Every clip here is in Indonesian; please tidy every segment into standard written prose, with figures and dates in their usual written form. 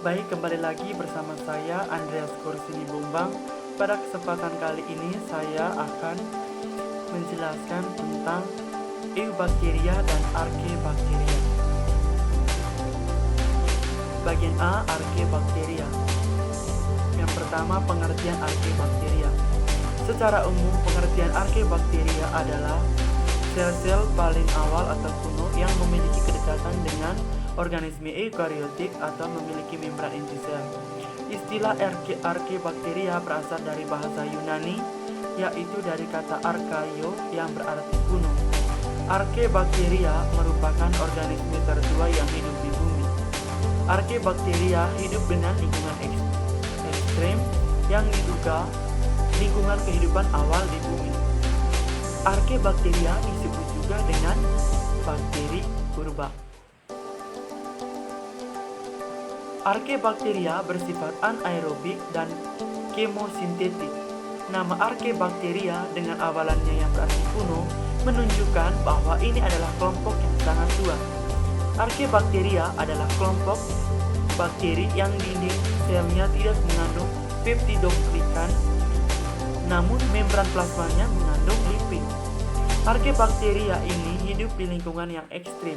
Baik, kembali lagi bersama saya Andreas Kursini Bumbang. Pada kesempatan kali ini saya akan menjelaskan tentang eubakteria dan archaebacteria. Bagian A, archaebacteria. Yang pertama, pengertian archaebacteria. Secara umum, pengertian archaebacteria adalah sel-sel paling awal atau kuno yang memiliki kedekatan dengan organisme eukariotik atau memiliki membran inti sel. Istilah archaebacteria berasal dari bahasa Yunani, yaitu dari kata archaio yang berarti kuno. Archaebacteria merupakan organisme tertua yang hidup di bumi. Archaebacteria hidup dengan lingkungan ekstrem yang diduga lingkungan kehidupan awal di bumi. Archaebacteria disebut juga dengan bakteri purba. Archaebacteria bersifat anaerobik dan kemosintetik. Nama archaebacteria dengan awalannya yang berarti kuno menunjukkan bahwa ini adalah kelompok yang sangat tua. Archaebacteria adalah kelompok bakteri yang dinding selnya tidak mengandung peptidoglikan, namun membran plasmanya mengandung lipid. Archaebacteria ini hidup di lingkungan yang ekstrim.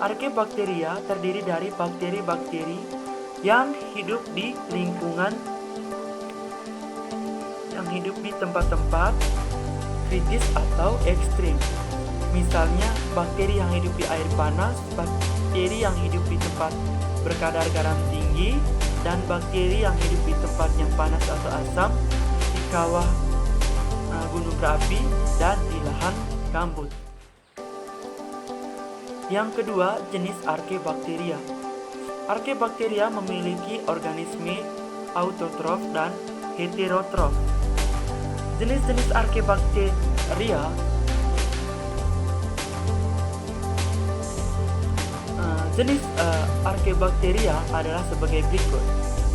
Archaebacteria terdiri dari bakteri-bakteri yang hidup di lingkungan tempat-tempat kritis atau ekstrim. Misalnya, bakteri yang hidup di air panas, bakteri yang hidup di tempat berkadar garam tinggi, dan bakteri yang hidup di tempat yang panas atau asam, di kawah gunung berapi, dan di lahan gambut. Yang kedua, jenis archaebacteria. Archaebacteria memiliki organisme autotrof dan heterotrof. Jenis-jenis archaebacteria archaebacteria adalah sebagai berikut.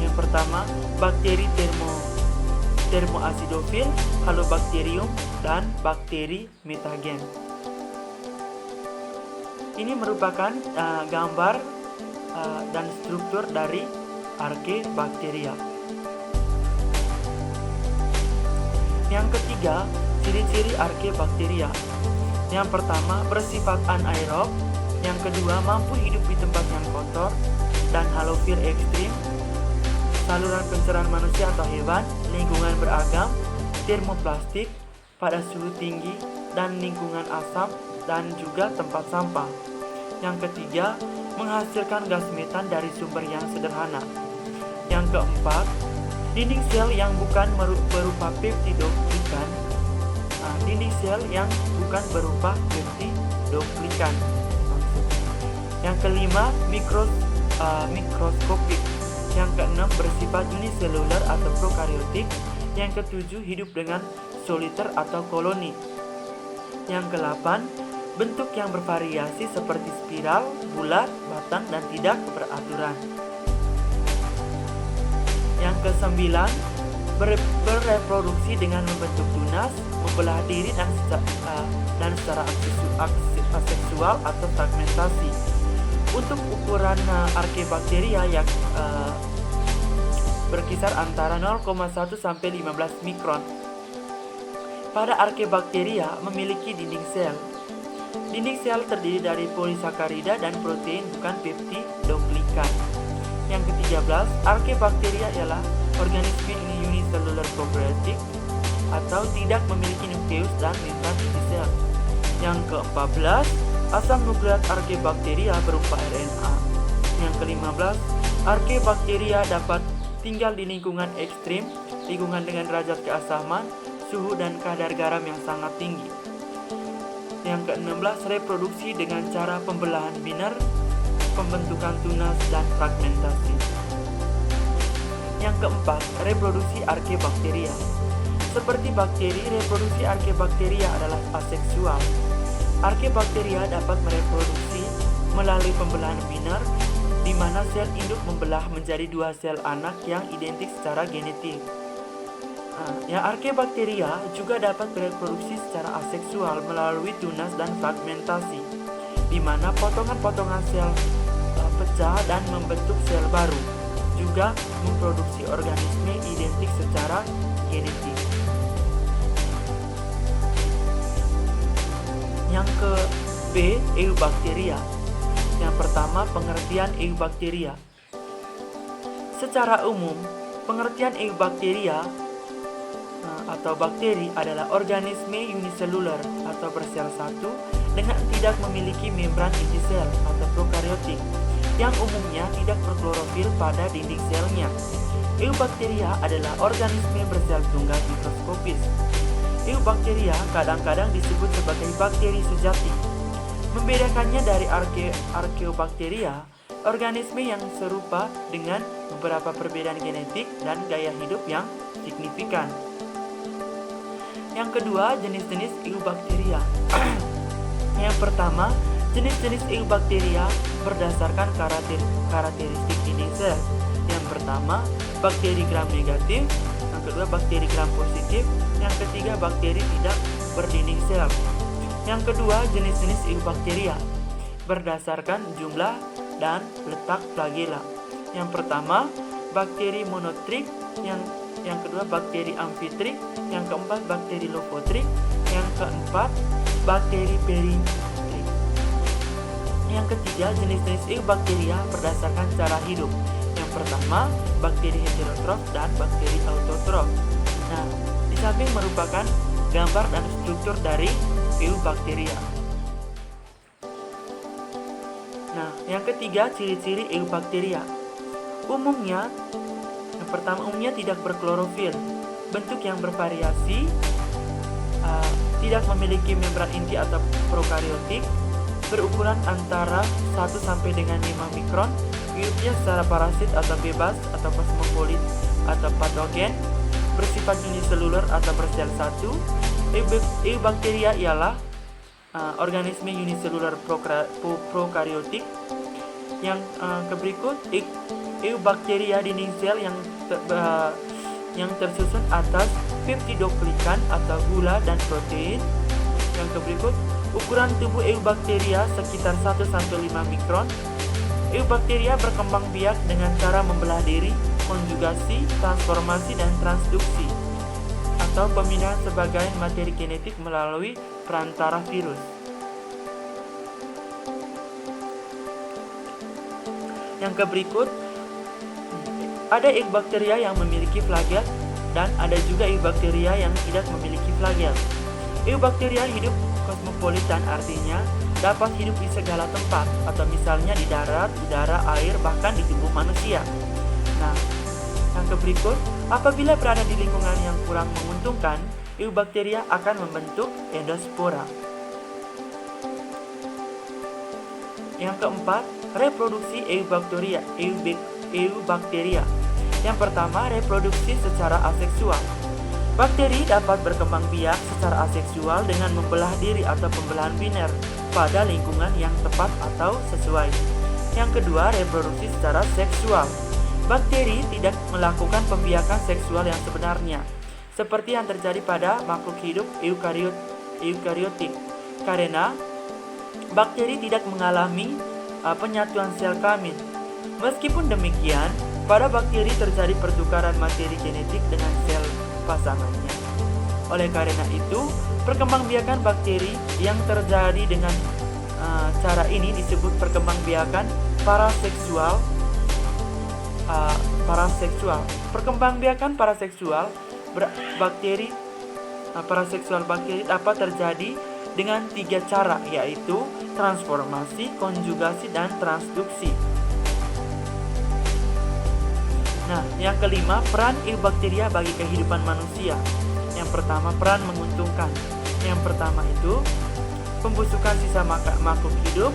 Yang pertama, bakteri termoacidofil, halobacterium, dan bakteri metagen. Ini merupakan gambar dan struktur dari archaebacteria. Yang ketiga, ciri-ciri archaebacteria. Yang pertama, bersifat anaerob. Yang kedua, mampu hidup di tempat yang kotor dan halofil ekstrim, saluran pencernaan manusia atau hewan, lingkungan beragam, termoplastik, pada suhu tinggi, dan lingkungan asam, dan juga tempat sampah. Yang ketiga, menghasilkan gas metan dari sumber yang sederhana. Yang keempat, dinding sel yang bukan berupa peptidoglikan. Dinding sel yang bukan berupa peptidoglikan. Yang kelima, mikroskopik. Yang keenam, bersifat uniseluler atau prokaryotik. Yang ketujuh, hidup dengan soliter atau koloni. Yang kedelapan, bentuk yang bervariasi seperti spiral, bulat, batang, dan tidak beraturan. Yang kesembilan, bereproduksi dengan membentuk tunas, membelah diri, dan secara aseksual atau fragmentasi. Untuk ukuran archaebacteria yang berkisar antara 0,1 sampai 15 mikron. Pada archaebacteria memiliki dinding sel. Dinding sel terdiri dari polisakarida dan protein, bukan peptidoglikan. Yang ke-13, archaebacteria ialah organisme unicellular prokaryotik atau tidak memiliki nukleus dan membran inti sel. Yang ke-14, asam nukleat archaebacteria berupa RNA. Yang ke-15, archaebacteria dapat tinggal di lingkungan ekstrim, lingkungan dengan derajat keasaman, suhu dan kadar garam yang sangat tinggi. Yang ke-16, reproduksi dengan cara pembelahan biner, pembentukan tunas, dan fragmentasi. Yang keempat, reproduksi archaebacteria. Seperti bakteri, reproduksi archaebacteria adalah aseksual. Archaebacteria dapat mereproduksi melalui pembelahan biner, di mana sel induk membelah menjadi dua sel anak yang identik secara genetik. Archaebacteria juga dapat bereproduksi secara aseksual melalui tunas dan fragmentasi, di mana potongan-potongan sel pecah dan membentuk sel baru. juga memproduksi organisme identik secara genetik. Yang ke B, eubakteria. Yang pertama, pengertian eubakteria. Secara umum, pengertian eubakteria atau bakteri adalah organisme uniseluler atau bersel satu dengan tidak memiliki membran inti sel atau prokariotik yang umumnya tidak berklorofil pada dinding selnya. Eubakteria adalah organisme bersel tunggal mikroskopis. Eubakteria kadang-kadang disebut sebagai bakteri sejati. Membedakannya dari arkeobakteria, organisme yang serupa dengan beberapa perbedaan genetik dan gaya hidup yang signifikan. Yang kedua, jenis-jenis eubakteria. Yang pertama, jenis-jenis eubakteria berdasarkan karakteristik dinding sel. Yang pertama, bakteri gram negatif. Yang kedua, bakteri gram positif. Yang ketiga, bakteri tidak berdinding sel. Yang kedua, jenis-jenis eubakteria berdasarkan jumlah dan letak flagela. Yang pertama, bakteri monotrik. Yang kedua, bakteri amfitrik. Yang keempat, bakteri lofotrik. Yang keempat, bakteri peritrik. Yang ketiga, jenis-jenis eubakteria berdasarkan cara hidup. Yang pertama, bakteri heterotrof dan bakteri autotrof. Nah, di samping merupakan gambar dan struktur dari eubakteria. Nah, yang ketiga, ciri-ciri eubakteria. Yang pertama, umumnya tidak berklorofil, bentuk yang bervariasi, tidak memiliki membran inti atau prokariotik, berukuran antara 1 sampai dengan 5 mikron, hidupnya secara parasit atau bebas atau kosmopolit atau patogen, bersifat uniseluler atau bersel satu. Eubakteria ialah organisme uniseluler prokariotik. Yang berikut, eubakteria dinding sel yang tersusun atas peptidoglikan atau gula dan protein. Yang berikut, ukuran tubuh eubakteria sekitar 1-5 mikron. Eubakteria berkembang biak dengan cara membelah diri, konjugasi, transformasi, dan transduksi atau pemindahan sebagian materi genetik melalui perantara virus. Yang berikut, ada eubakteria yang memiliki flagel dan ada juga eubakteria yang tidak memiliki flagel. Eubakteria hidup kosmopolitan, artinya dapat hidup di segala tempat atau misalnya di darat, udara, air, bahkan di tubuh manusia. Nah, yang berikut, apabila berada di lingkungan yang kurang menguntungkan, eubakteria akan membentuk endospora. Yang keempat, reproduksi eubakteria. Yang pertama, reproduksi secara aseksual. Bakteri dapat berkembang biak secara aseksual dengan membelah diri atau pembelahan biner pada lingkungan yang tepat atau sesuai. Yang kedua, reproduksi secara seksual. Bakteri tidak melakukan pembiakan seksual yang sebenarnya, seperti yang terjadi pada makhluk hidup eukariotik, karena bakteri tidak mengalami penyatuan sel kelamin. Meskipun demikian, pada bakteri terjadi pertukaran materi genetik dengan sel pasangannya. Oleh karena itu, perkembangbiakan bakteri yang terjadi dengan cara ini disebut perkembangbiakan paraseksual. Perkembangbiakan paraseksual bakteri dapat terjadi dengan 3 cara, yaitu transformasi, konjugasi, dan transduksi. Nah, yang kelima, peran eubakteria bagi kehidupan manusia. Yang pertama, peran menguntungkan. Yang pertama itu pembusukan sisa makhluk hidup,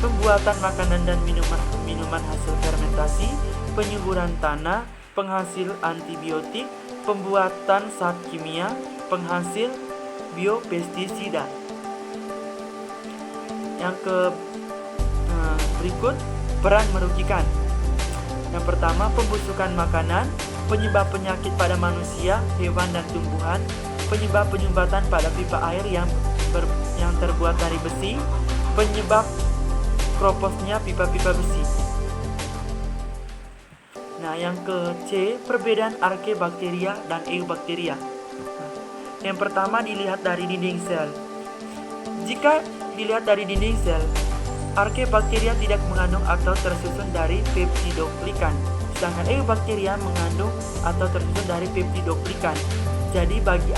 pembuatan makanan dan minuman hasil fermentasi, penyuburan tanah, penghasil antibiotik, pembuatan zat kimia, penghasil biopestisida. Yang berikut, peran merugikan. Yang pertama, pembusukan makanan, penyebab penyakit pada manusia, hewan, dan tumbuhan, penyebab penyumbatan pada pipa air yang terbuat dari besi, penyebab kroposnya pipa-pipa besi. Nah, yang ke C, perbedaan Archaebacteria dan Eubacteria. Nah, yang pertama dilihat dari dinding sel. Jika dilihat dari dinding sel, Archaebacteria tidak mengandung atau tersusun dari peptidoglikan, sedangkan Eubacteria mengandung atau tersusun dari peptidoglikan. Jadi bagi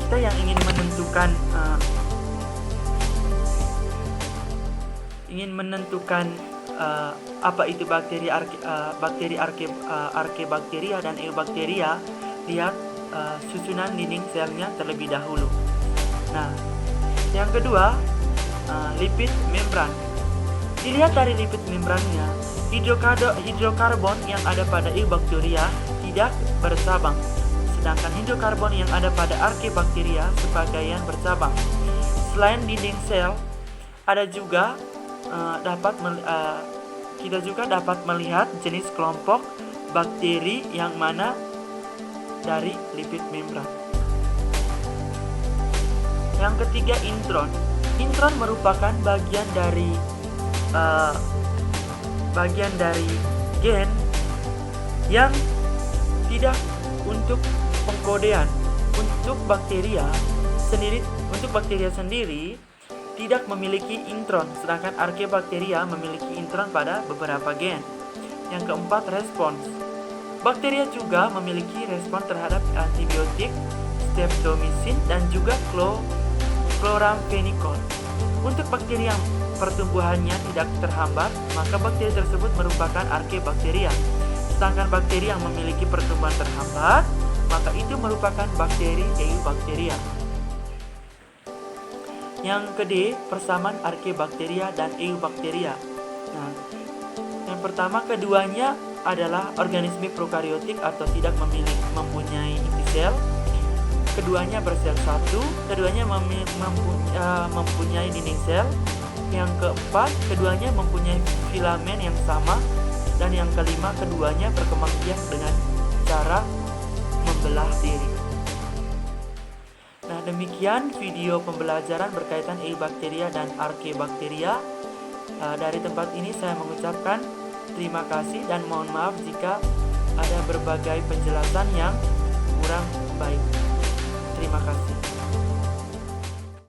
kita yang ingin menentukan apa itu bakteri Archaebacteria dan Eubacteria, lihat susunan dinding selnya terlebih dahulu. Nah, yang kedua, lipid membran. Dilihat dari lipid membrannya, hidrokarbon yang ada pada Eubacteria tidak bercabang, sedangkan hidrokarbon yang ada pada Archaebacteria sebagian bercabang. Selain dinding sel, ada juga kita juga dapat melihat jenis kelompok bakteri yang mana dari lipid membran. Yang ketiga, intron. Intron merupakan bagian dari gen yang tidak untuk pengkodean. Untuk bakteria sendiri tidak memiliki intron, sedangkan Archaebacteria memiliki intron pada beberapa gen. Yang keempat, respons. Bakteria juga memiliki respons terhadap antibiotik, streptomycin, dan juga chloramphenicol. Untuk bakteri yang pertumbuhannya tidak terhambat, maka bakteri tersebut merupakan Archaebacteria. Sedangkan bakteri yang memiliki pertumbuhan terhambat, maka itu merupakan bakteri Eubacteria. Yang ke D, persamaan Archaebacteria dan Eubacteria. Nah, yang pertama, keduanya adalah organisme prokariotik atau tidak mempunyai inti sel. Keduanya bersel satu, keduanya mempunyai dinding sel. Yang keempat, keduanya mempunyai filamen yang sama. Dan yang kelima, keduanya berkembang biak dengan cara membelah diri. Nah, demikian video pembelajaran berkaitan Eubacteria dan Archaebacteria. Dari tempat ini saya mengucapkan terima kasih dan mohon maaf jika ada berbagai penjelasan yang kurang baik. Terima kasih.